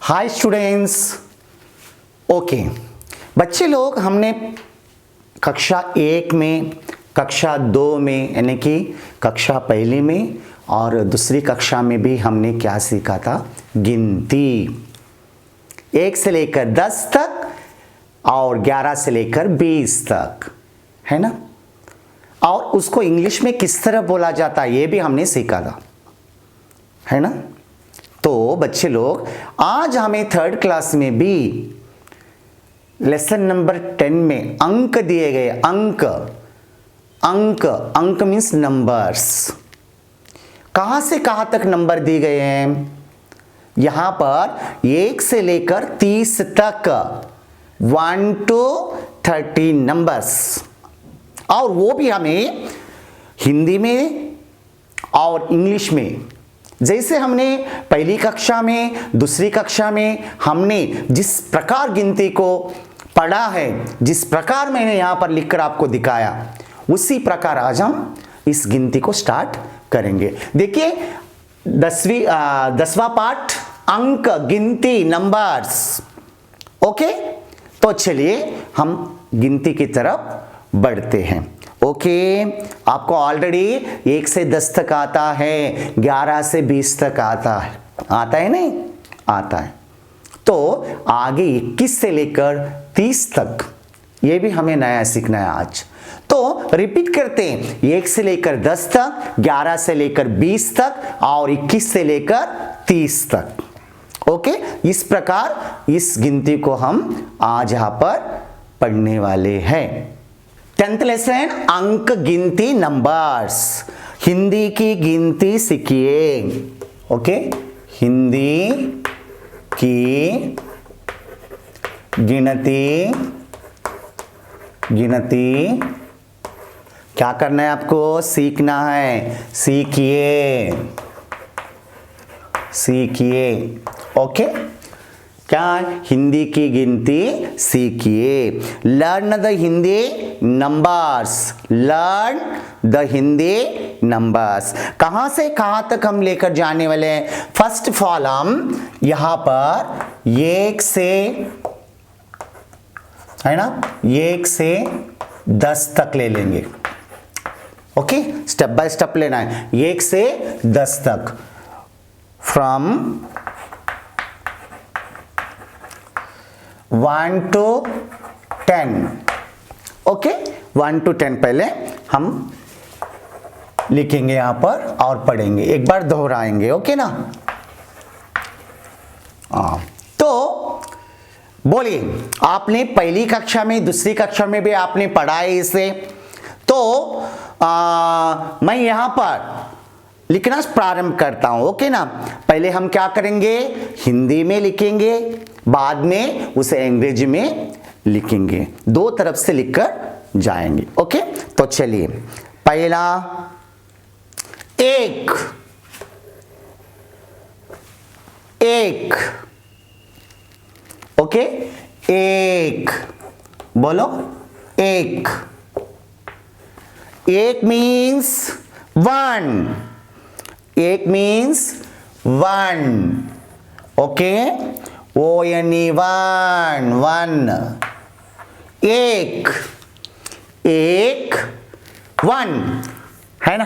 Hi students. Okay बच्चे लोग, हमने कक्षा 1 में, कक्षा 2 में यानी कि कक्षा पहली में और दूसरी कक्षा में भी हमने क्या सीखा था? गिनती 1 से लेकर 10 तक और 11 से लेकर 20 तक, है ना। और उसको इंग्लिश में किस तरह बोला जाता है ये भी हमने सीखा था, है ना। तो बच्चे लोग, आज हमें 3rd क्लास में भी लेसन नंबर 10 में अंक दिए गए। अंक मीन्स नंबर्स। कहां से कहां तक नंबर दिए गए हैं? यहां पर 1 से लेकर 30 तक 1 to 30 नंबर्स, और वो भी हमें हिंदी में और इंग्लिश में। जैसे हमने पहली कक्षा में, दूसरी कक्षा में हमने जिस प्रकार गिनती को पढ़ा है, जिस प्रकार मैंने यहां पर लिखकर आपको दिखाया, उसी प्रकार आज हम इस गिनती को स्टार्ट करेंगे। देखिए 10वां पार्ट अंक, गिनती, नंबर्स। ओके, तो चलिए हम गिनती की तरफ बढ़ते हैं। ओके, आपको ऑलरेडी 1 से 10 तक आता है, 11 से 20 तक आता है नहीं? आता है। तो आगे 21 से लेकर 30 तक ये भी हमें नया सीखना है आज। तो रिपीट करते हैं, 1 से लेकर 10 तक, 11 से लेकर 20 तक और 21 से लेकर 30 तक। ओके, इस प्रकार इस गिनती को हम आज यहां पर पढ़ने वाले हैं। 10th लेसन अंक, गिनती, नंबर्स। हिंदी की गिनती सीखिए। ओके, हिंदी की गिनती क्या करना है आपको? सीखना है। सीखिए। ओके, क्या? हिंदी की गिनती सीखिए। Learn the Hindi numbers. Learn the Hindi numbers. कहां से कहां तक हम लेकर जाने वाले हैं? फर्स्ट ऑफ ऑल हम यहां पर 1 से, है ना, 1 से 10 तक ले लेंगे। ओके, स्टेप बाय स्टेप लेना है। 1 से 10 तक, फ्रॉम 1 to 10। ओके, 1 to 10 पहले हम लिखेंगे यहां पर और पढ़ेंगे, एक बार दोहराएंगे। ओके ना? तो बोलिए, आपने पहली कक्षा में, दूसरी कक्षा में भी आपने पढ़ा है इसे। तो मैं यहां पर लिखना प्रारंभ करता हूं। ओके ना? पहले हम क्या करेंगे? हिंदी में लिखेंगे, बाद में उसे अंग्रेजी में लिखेंगे। दो तरफ से लिखकर जाएंगे। ओके, तो चलिए, पहला 1। ओके, 1 बोलो। 1 मीन्स 1। 1 मीन्स 1। Okay, ONE 1। 1 1 है ना।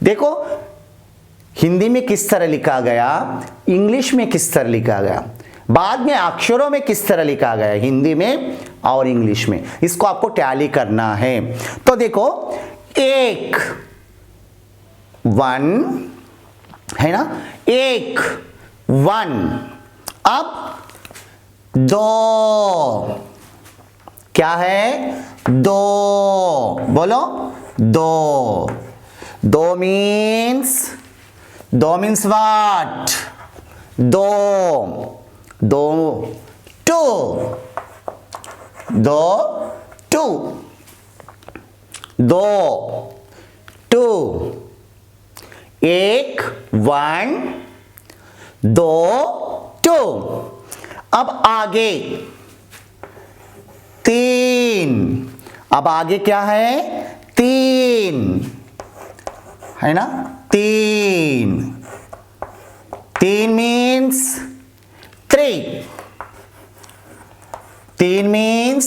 देखो हिंदी में किस तरह लिखा गया, इंग्लिश में किस तरह लिखा गया, बाद में अक्षरों में किस तरह लिखा गया, हिंदी में और इंग्लिश में। इसको आपको टैली करना है। तो देखो 1 1 है ना, 1 1। अब 2 क्या है? 2 बोलो। 2 मीन्स व्हाट? 2 2 1 1 2 2। अब आगे 3। अब आगे क्या है? 3 है ना। 3 मीन्स 3। 3. 3 means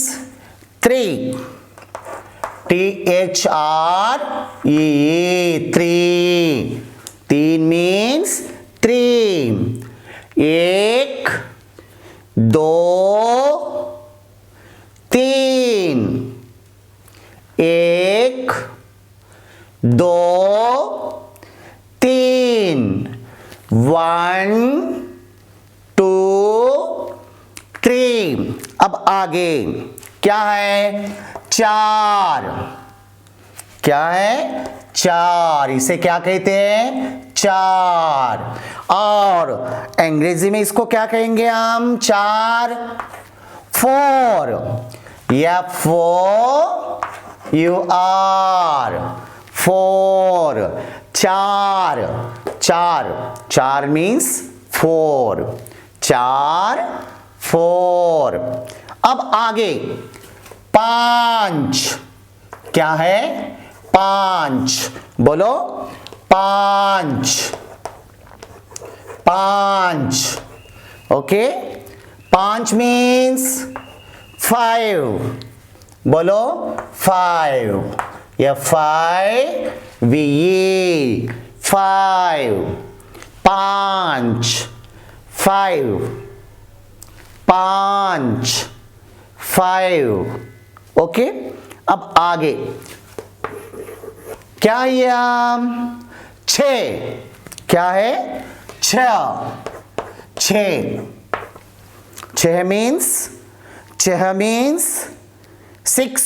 3. THREE 3. 3 means 3. 1 2 3. 1 2 3. 1 2 3. अब आगे क्या है? 4. क्या है? 4. इसे क्या कहते हैं? 4. और अंग्रेजी में इसको क्या कहेंगे हम? 4. 4. FOUR 4. 4. 4. 4 means 4. 4 4. अब आगे 5. क्या है? 5. बोलो 5. 5. ओके. 5 means 5. बोलो 5. FIVE 5. 5. 5. 5. 5. ओके. अब आगे क्या है? 6. क्या है? 6. 6. 6 means 6.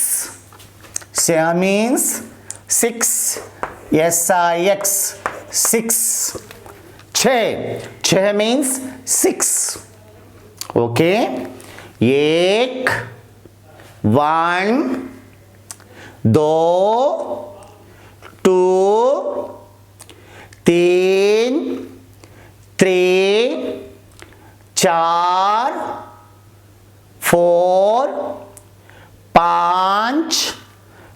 6 means 6. SIX 6. 6 means 6. Okay. 1 2 2 3 3 4 4 5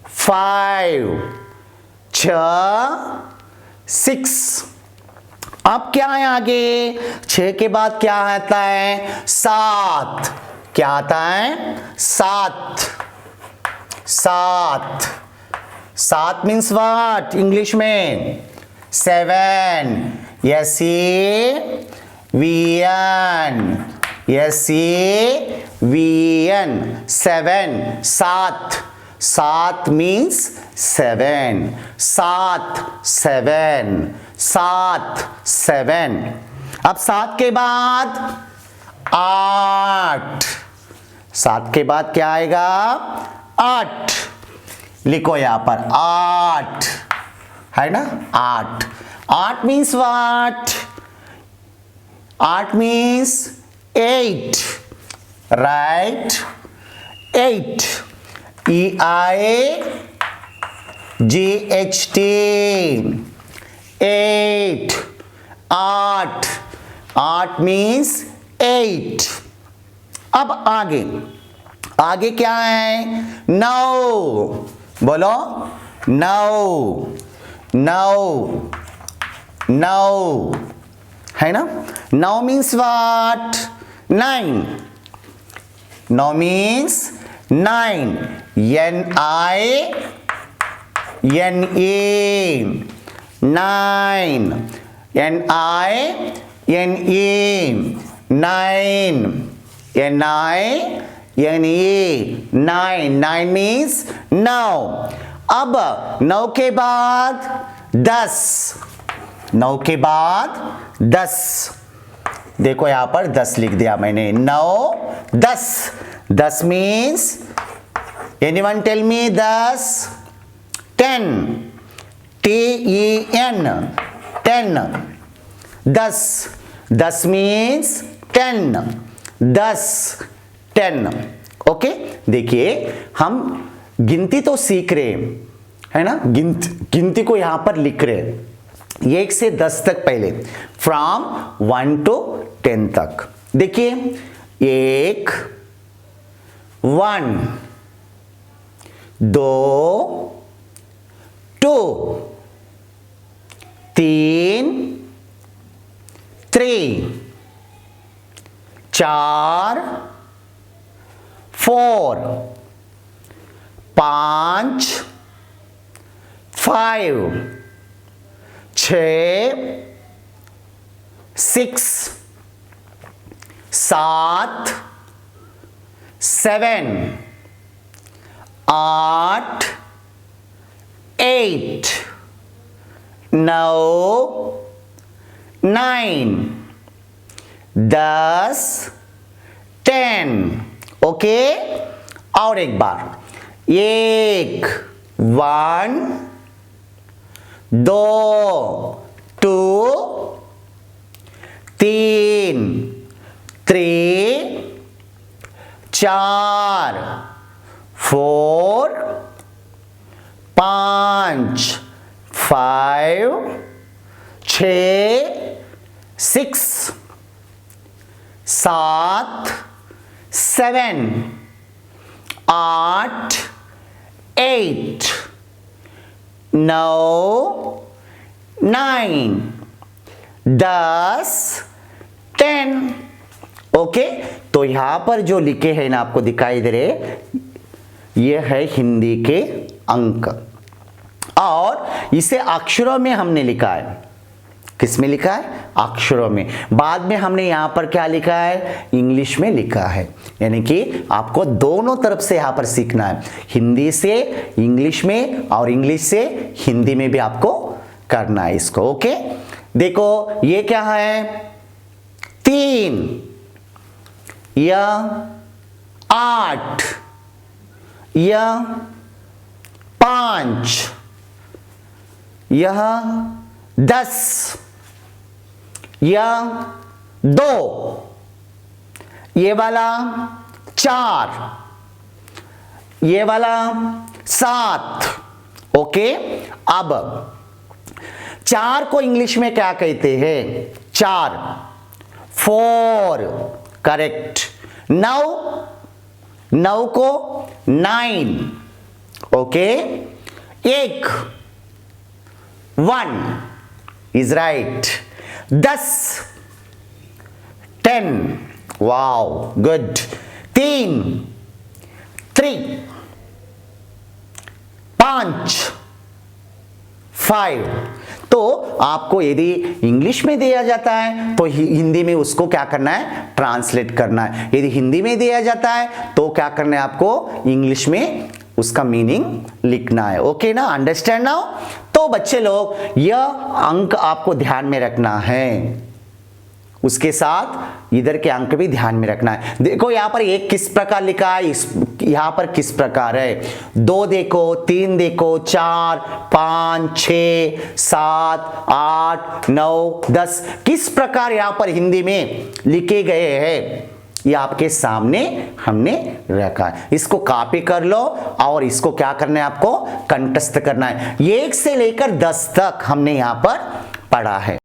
5 6. अब क्या है आगे? 6 के बाद क्या आता है? 7. क्या आता है? 7. 7. 7 मीन्स व्हाट इंग्लिश में? 7. SEVN 7. 7. 7 means 7. 7 7. 7 7. अब 7 के बाद 8. 7 के बाद क्या आएगा? 8. लिखो यहां पर 8 है ना? 8. 8 means what? 8 means 8. Right? 8. EIGHT 8. 8. 8 means 8. अब आगे क्या है? 9. बोलो 9. 9 9 है ना? 9 means what? 9. 9 means 9. NINE 9. NINE 9. NINE 9 means 9. अब 9 के बाद 10. 9 के बाद 10. देखो यहां पर 10 लिख दिया मैंने. 9 10. 10 means anyone tell me 10? 10. TEN 10. 10. 10 means 10. 10 10. Okay. देखिए हम गिनती तो सीख रहे है ना? गिनती को यहां पर लिख रहे 1 से 10 तक. पहले फ्रॉम 1 to 10 तक. देखिए 1 1 2 2 3 3 4 4 5 5 6 6 7 7 8 8 9 9 10 10 ओके। और एक बार 1 1 2 2 3 3 4 4 5 5 6 6 7 7 8 8 9 9 10 10 ओके। तो यहां पर जो लिखे हैं ना आपको दिखाई दे रहे, ये है हिंदी के अंक और इसे अक्षरों में हमने लिखा है। किस में लिखा है? अक्षरों में। बाद में हमने यहां पर क्या लिखा है? इंग्लिश में लिखा है। यानी कि आपको दोनों तरफ से यहां पर सीखना है, हिंदी से इंग्लिश में और इंग्लिश से हिंदी में भी आपको करना है इसको। ओके, देखो ये क्या है? 3, यह 8, यह 5, यह 10, यह 2, ये वाला 4, ये वाला 7। ओके, अब 4 को इंग्लिश में क्या कहते हैं? 4 4 करेक्ट। 9 को 9 okay. 1 is right. 10 10 wow good. 3 5 5। तो आपको यदि इंग्लिश में दिया जाता है तो हिंदी में उसको क्या करना है? ट्रांसलेट करना है। यदि हिंदी में दिया जाता है तो क्या करना है आपको? इंग्लिश में उसका मीनिंग लिखना है। ओके ना, अंडरस्टैंड नाउ? तो बच्चे लोग यह अंक आपको ध्यान में रखना है, उसके साथ इधर के अंक भी ध्यान में रखना है। देखो यहां पर 1 किस प्रकार लिखा है, यहां पर किस प्रकार है। 2 देखो, 3 देखो, 4 5 6 7 8 9 10 किस प्रकार यहां पर हिंदी में लिखे गए हैं, ये आपके सामने हमने रखा है। इसको कॉपी कर लो और इसको क्या करना है? आपको कंठस्थ करना है। 1 से लेकर 10 तक हमने यहां पर पढ़ा है।